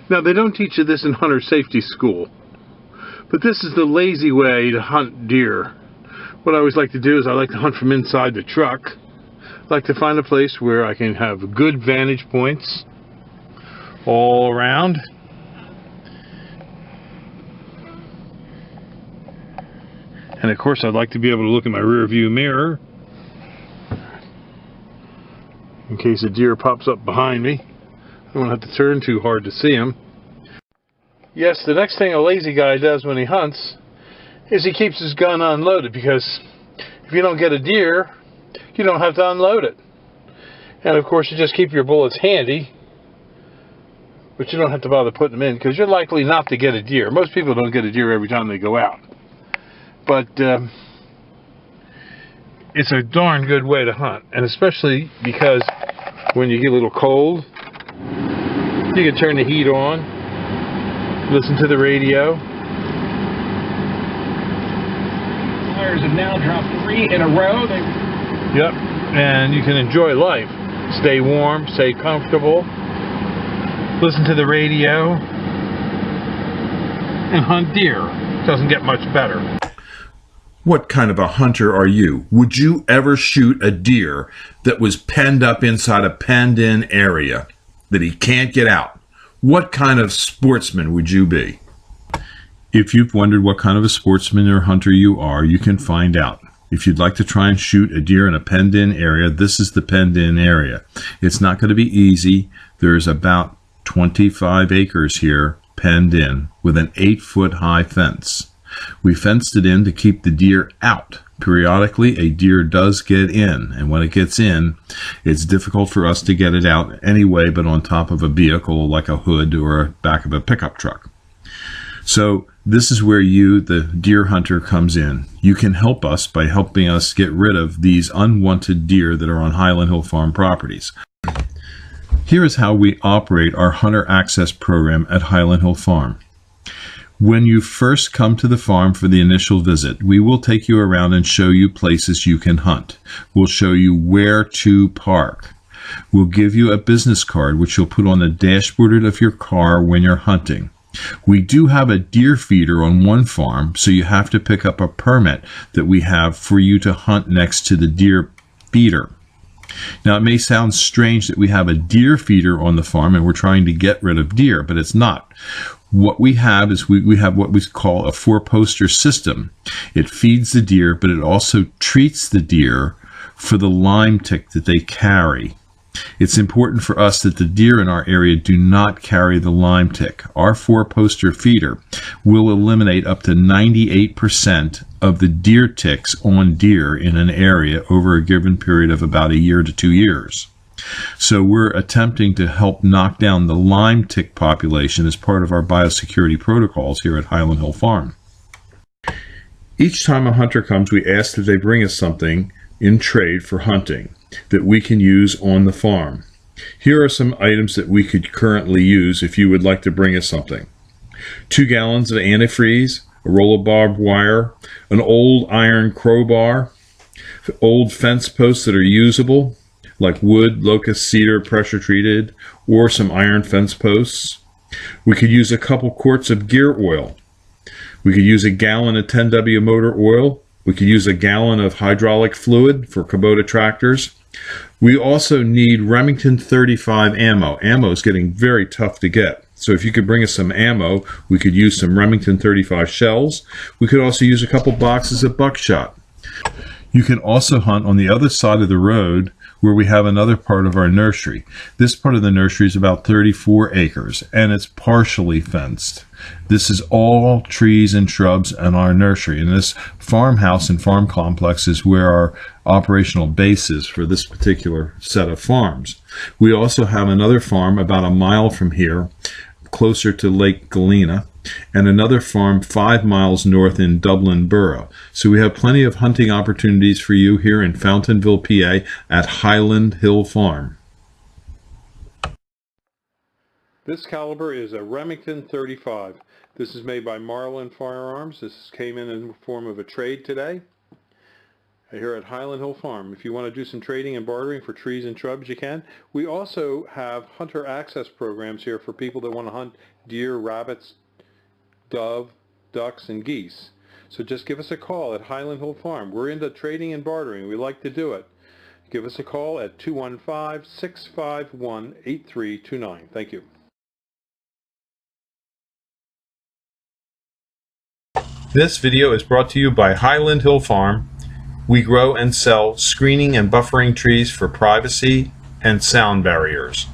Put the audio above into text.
Now, they don't teach you this in hunter safety school, but this is the lazy way to hunt deer. What I always like to do is I like to hunt from inside the truck. I like to find a place where I can have good vantage points all around. And of course, I'd like to be able to look in my rear view mirror in case a deer pops up behind me. I don't have to turn too hard to see him. Yes, the next thing a lazy guy does when he hunts is he keeps his gun unloaded, because if you don't get a deer, you don't have to unload it. And of course, you just keep your bullets handy, but you don't have to bother putting them in, because you're likely not to get a deer. Most people don't get a deer every time they go out. But it's a darn good way to hunt, and especially because when you get a little cold, you can turn the heat on, listen to the radio. Flyers have now dropped 3 in a row. Yep, and you can enjoy life. Stay warm, stay comfortable, listen to the radio, and hunt deer. Doesn't get much better. What kind of a hunter are you? Would you ever shoot a deer that was penned up inside a penned-in area that he can't get out? What kind of sportsman would you be? If you've wondered what kind of a sportsman or hunter you are, you can find out. If you'd like to try and shoot a deer in a penned-in area, this is the penned-in area. It's not going to be easy. There's about 25 acres here penned in with an 8-foot high fence. We fenced it in to keep the deer out. Periodically, a deer does get in, and when it gets in, it's difficult for us to get it out anyway, but on top of a vehicle like a hood or a back of a pickup truck. So this is where you, the deer hunter, comes in. You can help us by helping us get rid of these unwanted deer that are on Highland Hill Farm properties. Here is how we operate our hunter access program at Highland Hill Farm. When you first come to the farm for the initial visit, we will take you around and show you places you can hunt. We'll show you where to park. We'll give you a business card which you'll put on the dashboard of your car when you're hunting. We do have a deer feeder on one farm, so you have to pick up a permit that we have for you to hunt next to the deer feeder. Now, it may sound strange that we have a deer feeder on the farm and we're trying to get rid of deer, but it's not. What we have is we have what we call a 4-poster system. It feeds the deer, but it also treats the deer for the Lyme tick that they carry. It's important for us that the deer in our area do not carry the Lyme tick. Our 4-poster feeder will eliminate up to 98% of the deer ticks on deer in an area over a given period of about 1 year to 2 years. So we're attempting to help knock down the Lyme tick population as part of our biosecurity protocols here at Highland Hill Farm. Each time a hunter comes, we ask that they bring us something in trade for hunting that we can use on the farm. Here are some items that we could currently use if you would like to bring us something. 2 gallons of antifreeze, a roll of barbed wire, an old iron crowbar, old fence posts that are usable, like wood, locust, cedar, pressure treated, or some iron fence posts. We could use a couple quarts of gear oil. We could use a gallon of 10W motor oil. We could use a gallon of hydraulic fluid for Kubota tractors. We also need Remington 35 ammo. Ammo is getting very tough to get. So if you could bring us some ammo, we could use some Remington 35 shells. We could also use a couple boxes of buckshot. You can also hunt on the other side of the road where we have another part of our nursery. This part of the nursery is about 34 acres, and it's partially fenced. This is all trees and shrubs in our nursery, and this farmhouse and farm complex is where our operational base is for this particular set of farms. We also have another farm about a mile from here, closer to Lake Galena, and another farm 5 miles north in Dublin Borough. So we have plenty of hunting opportunities for you here in Fountainville, PA at Highland Hill Farm. This caliber is a Remington 35. This is made by Marlin Firearms. This came in the form of a trade today. here at Highland Hill Farm. If you want to do some trading and bartering for trees and shrubs, you can. We also have hunter access programs here for people that want to hunt deer, rabbits, dove, ducks, and geese. So just give us a call at Highland Hill Farm. We're into trading and bartering. We like to do it. Give us a call at 215-651-8329. Thank you. This video is brought to you by Highland Hill Farm. We grow and sell screening and buffering trees for privacy and sound barriers.